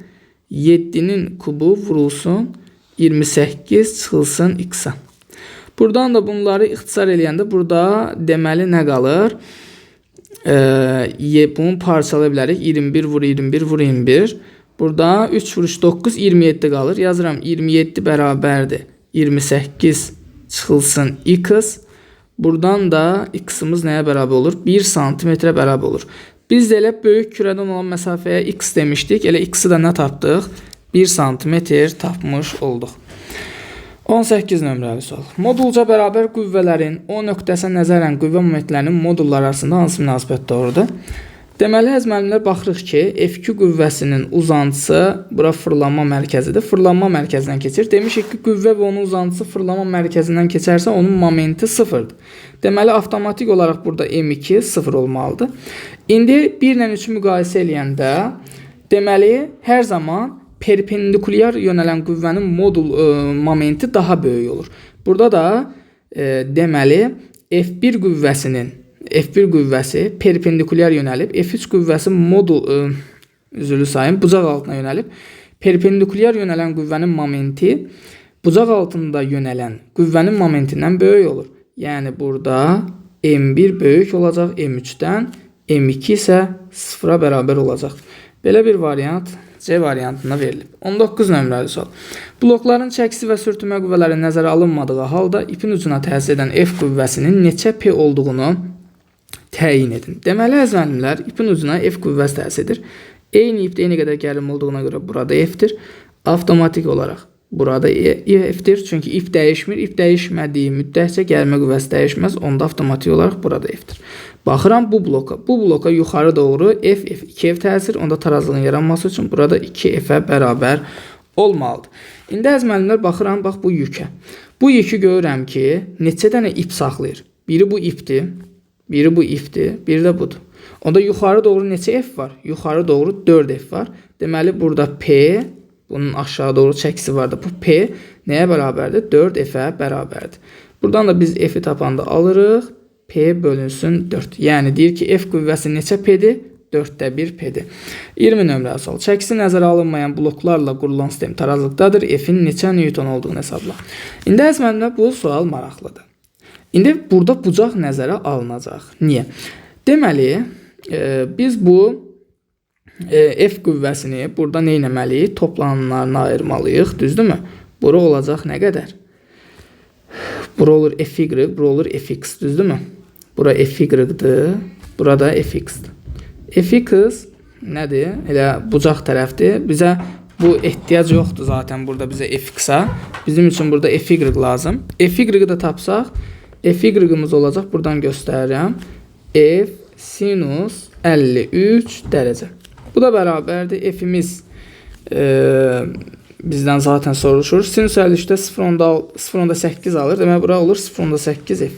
7'nin kubu vurulsun 28 çıxılsın x-a. Buradan da bunları ixtisar eləyəndə burada deməli nə qalır? Bunu parçalaya bilərik. 21 vur 21 vur 21. Burada 3 vur 3 9 27 qalır. Yazıram 27 bərabərdir 28 çıxılsın x. Buradan da x-imiz nəyə bərabər olur? 1 cm-ə bərabər olur. Biz də elə böyük kürədən olan məsafəyə x demişdik. Elə x-i də nə tapdıq? 1 cm tapmış olduq. 18 nömrəli sual. Modulca bərabər qüvvələrin O nöqtəsinə nəzərən qüvvə momentlərinin modulları arasında hansı münasibət doğrudur? Deməli, əziz müəllimlər, baxırıq ki, F2 qüvvəsinin uzantısı, bura fırlanma mərkəzidir. Fırlanma mərkəzindən keçir. Demişik ki, qüvvə və onun uzantısı fırlanma mərkəzindən keçərsə, onun momenti sıfırdır. Deməli, avtomatik olaraq burada M2 sıfır olmalıdır. İndi 1 ilə 3-ü müqayisə eləyəndə, deməli, hər zaman perpendikulyar yönələn qüvvənin modul momenti daha böyük olur. Burada da deməli F1 qüvvəsi perpendikulyar yönəlib, F3 qüvvəsi bucaq altına yönəlib. Perpendikulyar yönələn qüvvənin momenti bucaq altında yönələn qüvvənin momentindən böyük olur. Yəni burada M1 böyük olacaq M3-dən, M2 isə 0-a bərabər olacaq. Belə bir variant C variantına verilib. 19 nömrəli sual. Blokların çəkisi və sürtünmə qüvvələri nəzərə alınmadığı halda ipin ucuna təsir edən F qüvvəsinin neçə P olduğunu təyin edin. Deməli, əziz müəllimlər, ipin ucuna F qüvvəsi təsir edir. Eyni ipdə eyni qədər gərim olduğuna görə burada F-dir. Avtomatik olaraq burada F-dir. Çünki ip dəyişmir. İp dəyişmədiyi müddətcə gərilmə qüvvəsi dəyişməz. Onda avtomatik olaraq burada F-dir. Baxıram bu bloka. Bu bloka yuxarı doğru F, 2F təsir. Onda tarazlığın yaranması üçün burada 2F-ə bərabər olmalıdır. İndi əziz müəllimlər, baxıram, bax bu yükə. Bu yükü görürəm ki, neçə dənə ip saxlayır? Biri bu ipdir, biri bu ipdir, biri də budur. Onda yuxarı doğru neçə F var? Yuxarı doğru 4F var. Deməli, burada P, bunun aşağı doğru çəkisi var da, bu P nəyə bərabərdir? 4F-ə bərabərdir. Buradan da biz F-i tapanda alırıq. P bölünsün 4. Yəni deyir ki, F qüvvəsi neçə P-dir? 4də 1 P-dir. 20 nömrəli sual. Çəkisi nəzərə alınmayan bloklarla qurulan sistem tarazlıqdadır. F-in neçə Newton olduğunu hesabla. İndi əziz müəllimlər, bu sual maraqlıdır. İndi burada bucaq nəzərə alınacaq. Niyə? Deməli, biz bu F qüvvəsini burada nə etməliyik? Toplananlarına ayırmalıyıq. Düzdürmü? Bura olacaq nə qədər? Bura olur FY, bura olur FX. Düzdürmü? Bura FY-dir, burada FX-dir. FX nədir? Elə bucaq tərəfdir. Bizə bu ehtiyac yoxdur zaten burada bizə FX-a. Bizim üçün burada FY lazım. FY-i də tapsaq, FY-imiz olacaq. Buradan göstərirəm. F sinus 53 dərəcə. Bu da bərabərdir. F-imiz bizdən zaten soruşur. Sinus 53-də 0.8 alır. Demək, bura olur 0.8 F.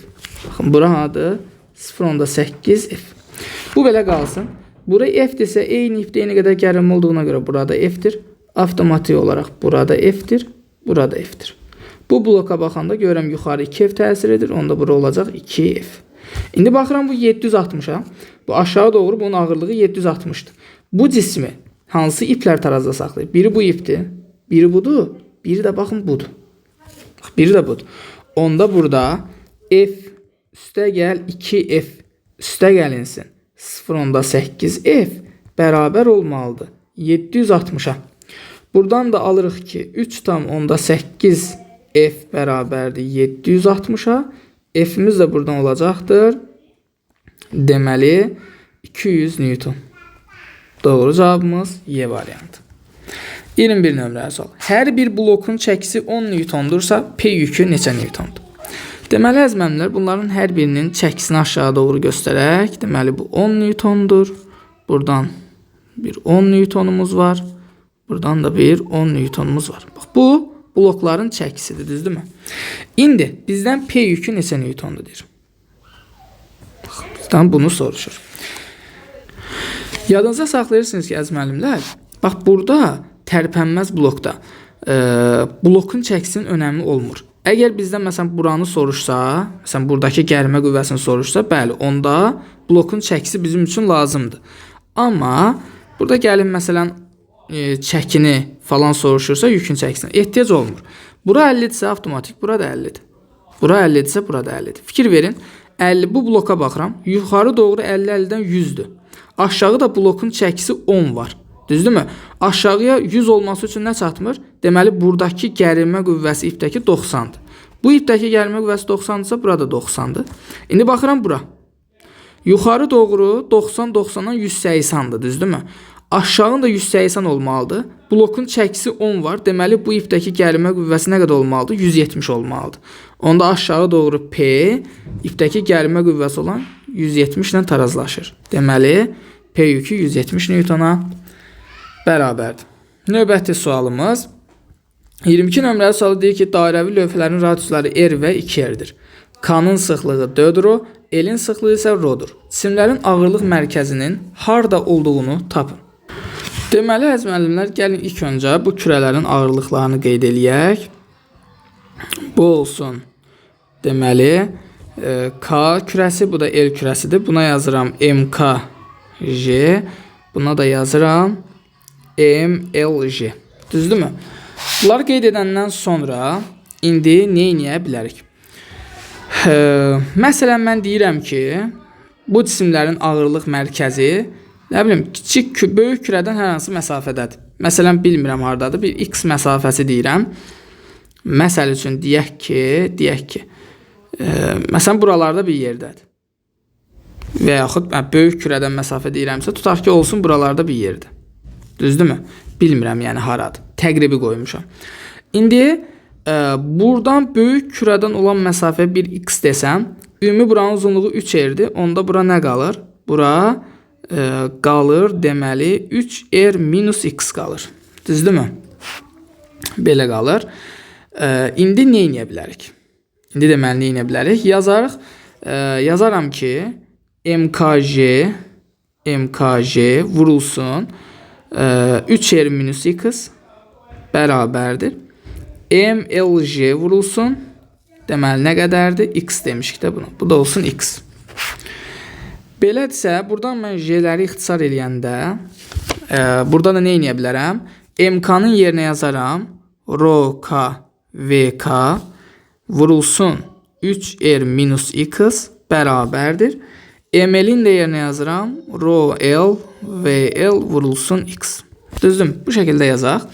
Baxın, bura adı 0.8 F. Bu belə qalsın. Bura F desə, eyni ipdə eyni qədər gərim olduğuna görə burada F-dir. Avtomatik olaraq burada F-dir, burada F-dir. Bu bloka baxanda görürəm yuxarı 2F təsir edir. Onda bura olacaq 2F. İndi baxıram bu 760-a. Bu aşağı doğru bunun ağırlığı 760-dır. Bu cismi hansı iplər tarazda saxlayır? Biri bu ipdir, biri budur, biri də baxın budur. Biri də budur. Onda burada F üstə gəl 2F üstə gəlinsin. 0.8 F bərabər olmalıdır 760-a. Buradan da alırıq ki 3.8 F bərabərdir 760-a. F'imiz də buradan olacaqdır. Deməli 200 Newton. Doğru cavabımız Y variantı. 21 nömrəli sual. Hər bir blokun çəkisi 10 Newtondursa P yükü neçə Newtondur? Deməli, əziz müəllimlər, bunların hər birinin çəkisini aşağı doğru göstərək. Deməli, bu 10 Newtondur. Buradan bir 10 Newtonumuz var. Buradan da bir 10 Newtonumuz var. Bax, bu blokların çəkisidir, düzdürmü? İndi bizdən P yükü neçə Newtondur deyir. Bax, bizdən bunu soruşur. Yadınıza saxlayırsınız ki, əziz müəllimlər, bax, burada tərpənməz blokda blokun çəkisinin önəmi olmur. Əgər bizdən məsələn buranı soruşsa, məsələn buradakı gərilmə qüvvəsini soruşsa, bəli, onda blokun çəkisi bizim üçün lazımdır. Amma burada gəlin məsələn çəkini falan soruşursa yükün çəkisini ehtiyac olmur. Bura 50-dirsə avtomatik, bura da 50-dir. Bura 50-dirsə bura da 50-dir. Fikir verin, 50 bu bloka baxıram. Yuxarı doğru 50-50-dən 100-dür. Aşağıda blokun çəkisi 10 var. Düzdürmü? Aşağıya 100 olması üçün nə çatmır? Deməli, buradakı gərilmə qüvvəsi ipdəki 90-dır. Bu ipdəki gərilmə qüvvəsi 90-dırsa, burada 90-dır. İndi baxıram bura. Yuxarı doğru 90-90-dan 180-dır, düzdürmü? Aşağının da 180 olmalıdır. Blokun çəkisi 10 var. Deməli bu ipdəki gərilmə qüvvəsi nə qədər olmalıdır? 170 olmalıdır. Onda aşağı doğru P ipdəki gərilmə qüvvəsi olan 170 ilə tarazlaşır. Deməli P yükü 170 Newtona bərabərdir. Növbəti sualımız 22 nömrəli sualı deyir ki, dairəvi lövhələrin radiusları R və 2R'dir. K-nın sıxlığı 4ρ, L-in sıxlığı isə ρ-dur. Cisimlərin ağırlıq mərkəzinin harda olduğunu tapın. Deməli, əziz müəllimlər, gəlin ilk öncə bu kürələrin ağırlıqlarını qeyd eləyək. Bu olsun. Deməli, K kürəsi, bu da L kürəsidir. Buna yazıram MKJ, buna da yazıram MLJ. Düzdürmü? Bunları qeyd edəndən sonra indi nə edə bilərik? Məsələn, mən deyirəm ki, bu cisimlərin ağırlıq mərkəzi nə bilim, böyük kürədən hər hansı məsafədədir. Məsələn, bilmirəm hardadır. Bir X məsafəsi deyirəm. Məsəl üçün deyək ki, məsələn, buralarda bir yerdədir. Və yaxud böyük kürədən məsafə deyirəmsə, tutaq ki, olsun buralarda bir yerdə. Düzdürmü? Bilmirəm, yəni haradır. Təqribi qoymuşam. İndi buradan böyük kürədən olan məsafə bir X desəm, ümumi buranın uzunluğu 3R'dir. Onda bura nə qalır? Bura qalır, deməli 3R minus X qalır. Düzdürmü? Belə qalır. İndi nə edə bilərik? İndi deməli nə edə bilərik? Yazaram ki, MKJ vurulsun 3R minus X bərabərdir. MLJ vurulsun. Deməli nə qədərdir? X demişik də bunu. Bu da olsun X. Belədirsə, buradan mən J'ləri ixtisar eləyəndə burada da nə edə bilərəm? MK-nın yerinə yazaram. RK VK vurulsun 3R minus X bərabərdir. ML-in də yerinə yazaram. RL VL vurulsun X. Düzdür? Bu şəkildə yazaq.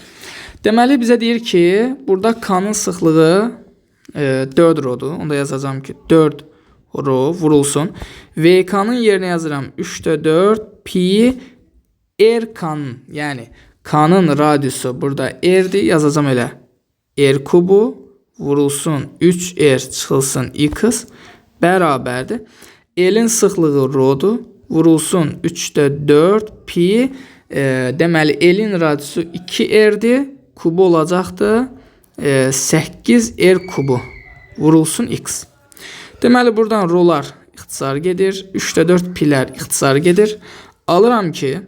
Deməli, bizə deyir ki, burada K-nın sıxlığı 4ρ'dur. Onda yazacağım ki, 4ρ vurulsun. VK-nın yerinə yazıram 3/4 pi R-K-nın, yəni K-nın radiusu burada R-dir. Yazacağım elə R kubu vurulsun 3R çıxılsın X bərabərdir. L-in sıxlığı ρ-dur. Vurulsun 3/4 pi deməli L-in radiusu 2R-dir. Kubu olacaqdır 8R kubu vurulsun X. Deməli, buradan ρ'lar ixtisar gedir. 3/4 pilər ixtisar gedir. Alıram ki,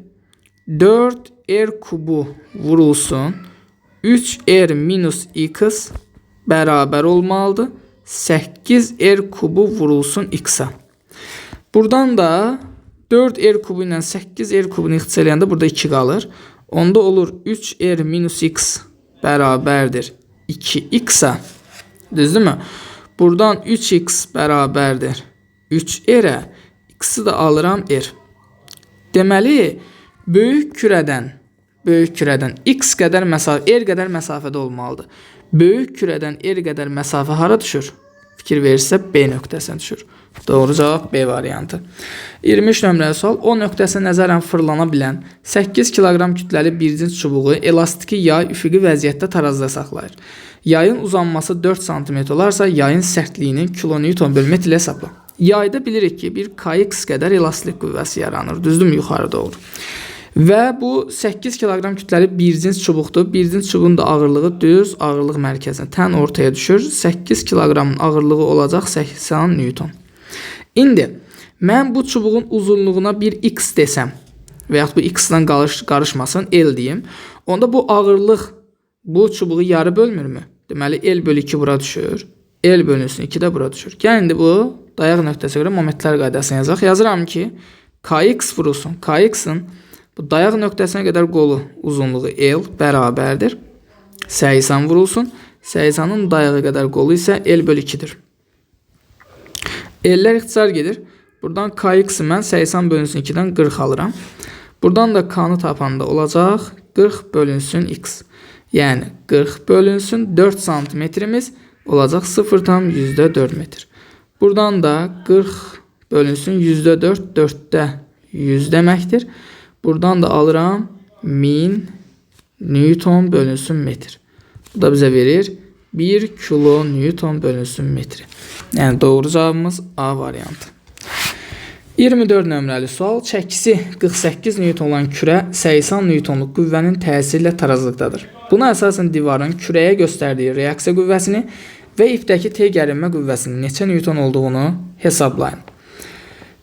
4R kubu vurulsun 3R minus X bərabər olmalıdır. 8R kubu vurulsun X-a. Buradan da 4R kubu ilə 8R kubunu ixtisar eləyəndə burada 2 qalır. Onda olur 3R minus X bərabərdir 2X-a. Düzdürmü? Buradan 3X bərabərdir 3R-ə. X-i də alıram R. Deməli, böyük kürədən X qədər məsafə, R qədər məsafədə olmalıdır. Böyük kürədən R qədər məsafə hara düşür? Fikir verirsə B nöqtəsinə düşür. Doğru cavab B variantı. 23 nömrəli sual. O nöqtəsinə nəzərən fırlana bilən 8 kiloqram kütləli bir cins çubuğu elastiki yay üfüqi vəziyyətdə tarazda saxlayır. Yayın uzanması 4 cm olarsa yayın sərtliyinin kilonewton bölü metr ilə hesabla. Yayda bilirik ki, bir kx qədər elastik qüvvəsi yaranır. Düzdürmü? Yuxarı doğru. Və bu 8 kiloqram kütləli bir cins çubuqdur. Bir cins çubuğun da ağırlığı düz ağırlıq mərkəzinə tən ortaya düşür. 8 kiloqramın ağırlığı olacaq 80 Newton. İndi mən bu çubuğun uzunluğuna bir X desəm və yaxud bu X-dan qarışmasın, L deyim. Onda bu ağırlıq bu çubuğu yarı bölmürmü? Deməli, L bölü 2 bura düşür. L bölünsün 2 də bura düşür. Yəni, indi bu dayaq nöqtəsi görə momentlər qaydasını yazaq. Yazıram ki, Kx vurulsun. Kx-in bu dayaq nöqtəsinə qədər qolu uzunluğu L bərabərdir. 80 vurulsun. 80-ın dayağı qədər qolu isə L bölü 2-dir. L'lər ixtisar gedir. Buradan Kx-i mən 80 bölünsün 2-dən 40 alıram. Buradan da K-nı tapanda olacaq 40 bölünsün X. Yəni 40 bölünsün 4 santimetrimiz olacaq 0,4 metr. Buradan da 40 bölünsün %4, 4'də 100 deməkdir. Buradan da alıram 1000 Newton bölünsün metr. Bu da bize verir 1 kilo Newton bölünsün metri. Yani doğru cevabımız A variantı. 24 nömrəli sual. Çəkisi 48 Newton olan kürə 80 Newtonluq qüvvənin təsiri ilə tarazlıqdadır. Buna əsasən divarın kürəyə göstərdiyi reaksiya qüvvəsini və ipdəki T gərinmə qüvvəsinin neçə Newton olduğunu hesablayın.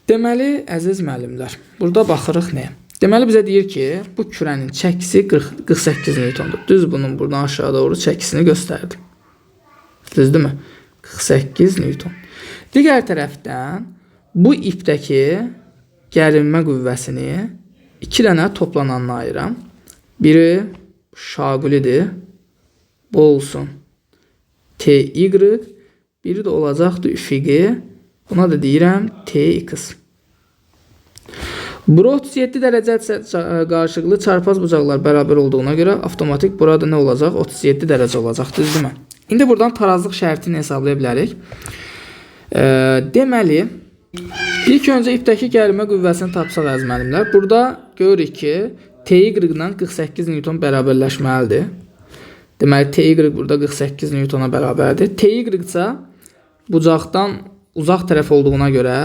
Deməli, əziz müəllimlər, burada baxırıq nəyə? Deməli, bizə deyir ki, bu kürənin çəkisi 48 Newtondur. Düz bunun buradan aşağı doğru çəkisini göstərdim. Düzdür mü? 48 Newton. Digər tərəfdən bu ipdəki gərinmə qüvvəsini 2 dənə toplananına ayıram. Biri şaqulidir. Bu olsun TY. Biri də olacaqdır üfüqi. Buna da deyirəm TX. Bura 37 dərəcə qarşılıqlı çarpaz bucaqlar bərabər olduğuna görə avtomatik burada nə olacaq? 37 dərəcə olacaq. Düzdürmü? İndi buradan tarazlıq şərtini hesablaya bilərik. Deməli, ilk öncə ipdəki gərinmə qüvvəsini tapsaq əziz müəllimlər. Burada görürük ki, TY ilə 48 Newton bərabərləşməlidir. Deməli, TY burada 48 Newtona bərabərdir. TY isə bucaqdan uzaq tərəf olduğuna görə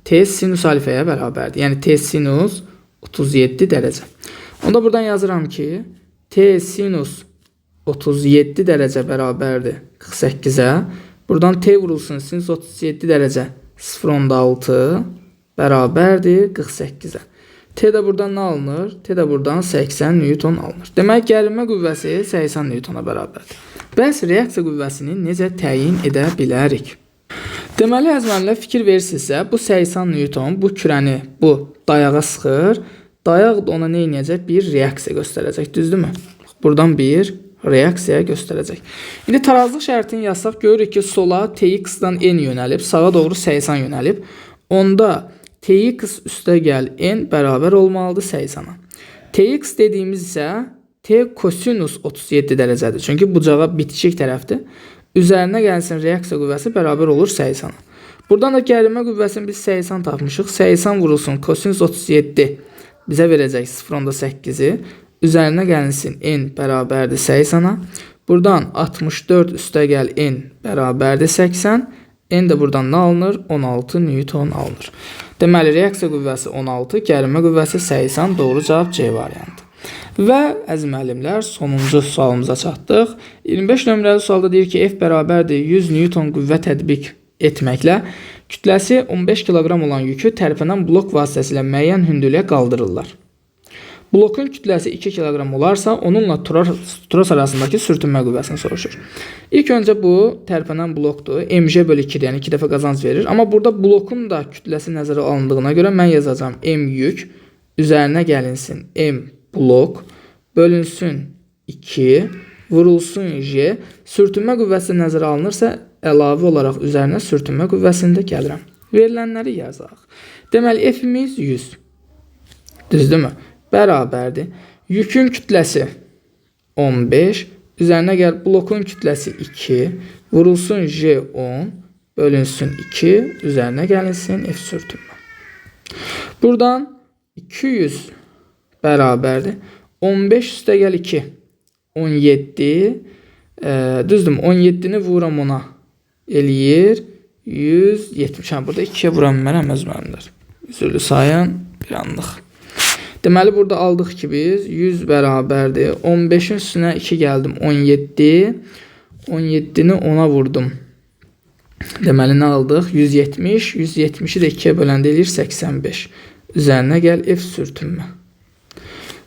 T sinus alfaya bərabərdir. Yəni, T sinus 37 dərəcə. Onda buradan yazıram ki, T sinus 37 dərəcə bərabərdir 48-ə. Buradan T vurulsun sinus 37 dərəcə 0.6 bərabərdir 48-ə. T də buradan nə alınır? T də buradan 80 Newton alınır. Demək, gərinmə qüvvəsi 80 Newtona bərabərdir. Bəs reaksiya qüvvəsini necə təyin edə bilərik? Deməli, əzmənlər fikir verirsinizsə, bu 80 Newton bu kürəni bu dayağa sıxır. Dayaq da ona nə edəcək? Bir reaksiya göstərəcək. Düzdürmü? Buradan bir reaksiya göstərəcək. İndi tarazlıq şərtini yazsaq, görürük ki, sola TX-dan N yönəlib, sağa doğru 80 yönəlib. Onda TX üstə gəl N bərabər olmalıdır 80-a. TX dediyimiz isə T kosinus 37 dərəcədir. Çünki bucağa bitişik tərəfdir. Üzərinə gəlsin reaksiya qüvvəsi bərabər olur 80-a. Buradan da gərinmə qüvvəsini biz 80 tapmışıq. 80 vurulsun kosinus 37 bizə verəcək 0.8-i. Üzərinə gəlinsin N bərabərdir 80-a. Buradan 64 üstə gəl N bərabərdir 80. N də buradan nə alınır? 16 Newton alınır. Deməli, reaksiya qüvvəsi 16, gərinmə qüvvəsi 80. Doğru cavab C variantı. Və əziz müəllimlər, sonuncu sualımıza çatdıq. 25 nömrəli sualda deyir ki, F bərabərdir 100 Newton qüvvə tətbiq etməklə kütləsi 15 kiloqram olan yükü tərpənən blok vasitəsilə müəyyən hündürlüyə qaldırırlar. Blokun kütləsi 2 kiloqram olarsa, onunla turos arasındakı sürtünmə qüvvəsini soruşur. İlk öncə bu tərpənən blokdur. MJ bölü 2-dir, yəni 2 dəfə qazanc verir. Amma burada blokun da kütləsi nəzərə alındığına görə mən yazacağım M yük, üzərinə gəlinsin M blok, bölünsün 2, vurulsun J. Sürtünmə qüvvəsi nəzərə alınırsa, əlavə olaraq üzərinə sürtünmə qüvvəsini də gəlirəm. Verilənləri yazaq. Deməli, F-imiz 100. Düzdürmü? Bərabərdir. Yükün kütləsi 15, üzərinə gəl blokun kütləsi 2, vurulsun J 10, bölünsün 2, üzərinə gəlinsin F sürtünmə. Buradan 200 bərabərdir. 15 üstə gəl 2, 17, düzdür, 17-ni vuram ona eləyir 170. Burada 2-yə vuram mənəm özməlimlər. Üzürlü sayın bir anlıq. Deməli, burada aldıq ki, biz 100 bərabərdir. 15-in üstünə 2 gəldim. 17. 17-ni 10-a vurdum. Deməli, nə aldıq? 170. 170-i də 2-yə böləndə eləyir 85. Üzərinə gəl F sürtünmə.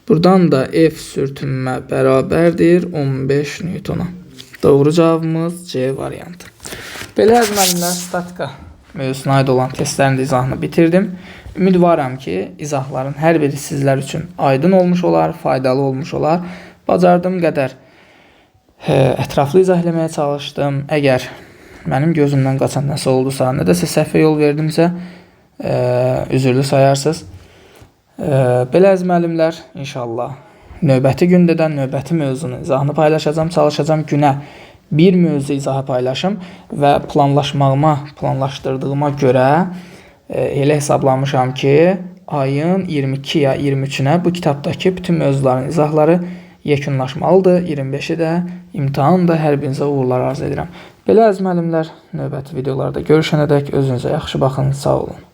Buradan da F sürtünmə bərabərdir 15 Newtona. Doğru cavabımız C variantı. Belə əzməlimlər, statika mövzusuna aid olan testlərin də izahını bitirdim. Ümidvaram ki, izahların hər biri sizlər üçün aydın olmuş olar, faydalı olmuş olar. Bacardığım qədər ətraflı izah eləməyə çalışdım. Əgər mənim gözümdən qaçan nəsə oldusa, nədəsə səhvə yol verdimsə, üzürlü sayarsınız. Belə əziz müəllimlər, inşallah növbəti gündə də növbəti mövzunun izahını paylaşacağam. Çalışacağam günə bir mövzu izahı paylaşım və planlaşdırdığıma görə elə hesablamışam ki, ayın 22 ya 23-ünə bu kitabdakı bütün mövzuların izahları yekunlaşmalıdır. 25-i də imtahan da hər birinizə uğurlar arzu edirəm. Belə əziz müəllimlər, növbəti videolarda görüşənədək özünüzə yaxşı baxın, sağ olun.